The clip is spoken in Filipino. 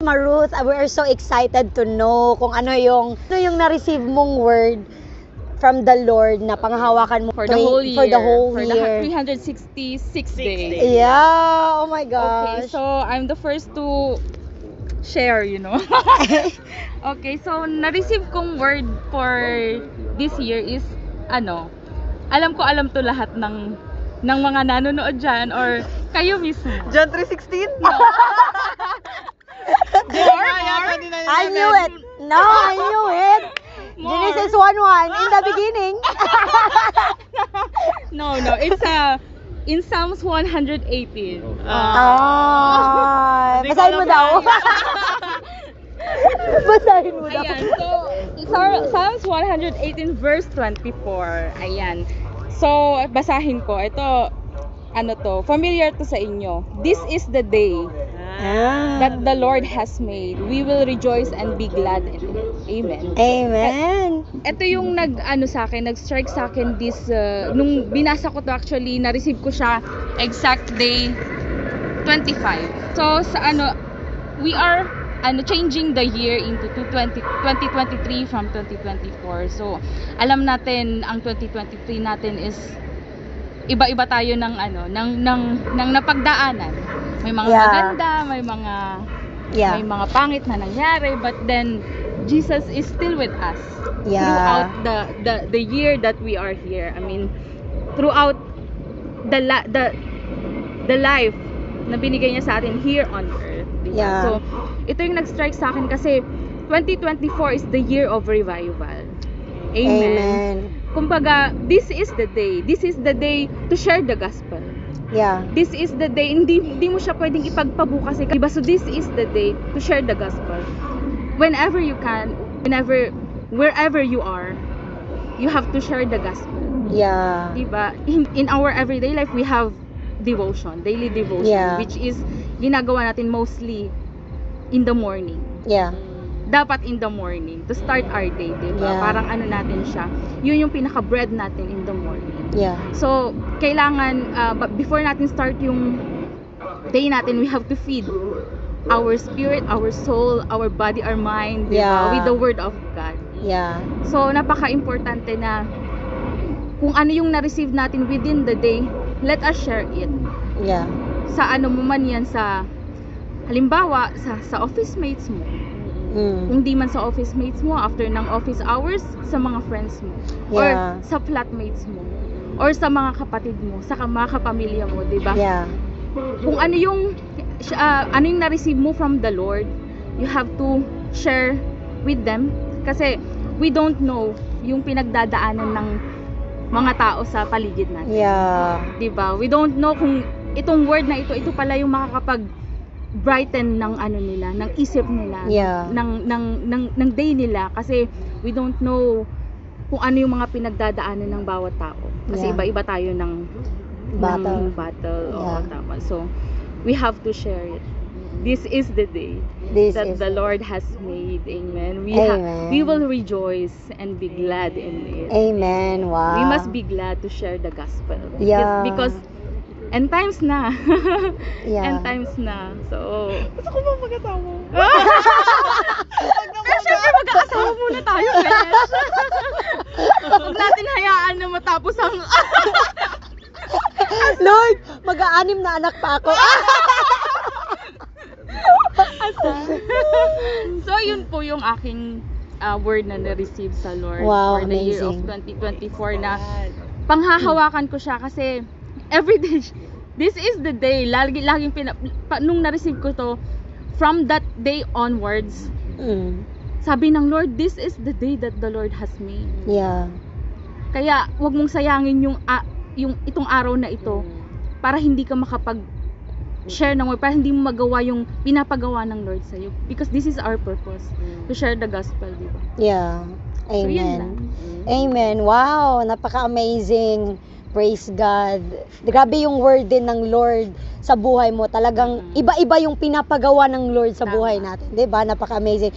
Maruth, we are so excited to know kung ano yung na-receive mong word from the Lord na panghahawakan mo For the whole year. For the whole For year. the 366 days. Yeah, oh my Okay, gosh. so I'm the first to share, Okay, so na-receive kong word for this year is alam to lahat ng mga nanonood dyan or kayo mismo. John 3:16? No. I knew it. No, I knew it. More. Genesis 1:1 in the beginning. No, it's in Psalms 118. Basahin mo daw. Basahin mo daw. Ayan, so Psalms 118 verse 24. Ayan. So, basahin ko. Ito, familiar to sa inyo. This is the day that the Lord has made. We will rejoice and be glad in it. Amen. Amen. Ito yung nag-strike sa akin this, nung binasa ko to actually, na-receive ko siya exact day 25. So, we are changing the year into 2023 from 2024. So, alam natin ang 2023 natin is iba-iba tayo ng napagdaanan. May mga maganda, may mga pangit na nangyari, but then Jesus is still with us throughout the year that we are here. I mean, throughout the life na binigay niya sa atin here on earth. Diba? Yeah. So, ito yung nag-strike sa akin kasi 2024 is the year of revival. Amen. Kumbaga, this is the day. This is the day to share the gospel. Yeah. This is the day. Hindi mo siya pwedeng ipagpabukas. Diba? So, this is the day to share the gospel. Whenever you can, wherever you are, you have to share the gospel. Yeah. Diba? In our everyday life, we have devotion, daily devotion, which is ginagawa natin mostly in the morning. Yeah. Dapat in the morning to start our day, diba? Yeah. Parang natin siya. Yun yung pinaka-bread natin in the morning. Yeah. So, kailangan, before natin start yung day natin, we have to feed our spirit, our soul, our body, our mind, diba? With the word of God. Yeah. So, napaka-importante na kung ano yung na-receive natin within the day, let us share it. Yeah. Sa mo man yan, halimbawa, sa office mates mo. Kung di man sa office mates mo, after ng office hours, sa mga friends mo. Or sa flatmates mo. Or sa mga kapatid mo, sa mga kapamilya mo, diba? Yeah. Kung ano yung na-receive mo from the Lord, you have to share with them. Kasi, we don't know yung pinagdadaanan ng mga tao sa paligid natin. Yeah. Diba? We don't know kung itong word na ito pala yung makakapag-brighten ng nila, ng isip nila, ng day nila. Kasi we don't know kung ano yung mga pinagdadaanan ng bawat tao. Kasi iba-iba tayo ng battle. Oo, tama. So, we have to share it. This is the day that the Lord has made. Amen. We will rejoice and be glad in it. Amen. Wow. We must be glad to share the gospel. Because end times na. End times na. So, gusto ko ba mag-asawa? Siyempre mag-aasawa muna tayo, guys. Huwag natin hayaan na matapos ang Lord, mag-aanim na anak pa ako. So, yun po yung aking word na na-receive sa Lord for the year of 2024 na panghahawakan ko siya kasi everyday, this is the day, laging nung na-receive ko to, from that day onwards, sabi ng Lord, this is the day that the Lord has made. Yeah. Kaya, wag mong sayangin yung itong araw na ito para hindi ka makapag-share ng word, para hindi mo magawa yung pinapagawa ng Lord sa'yo. Because this is our purpose, to share the gospel, diba? Yeah. So, yun Amen. lang. Amen. Wow, napaka-amazing. Praise God. Grabe yung word din ng Lord sa buhay mo. Talagang iba-iba yung pinapagawa ng Lord sa buhay natin. 'Di ba? Napaka-amazing.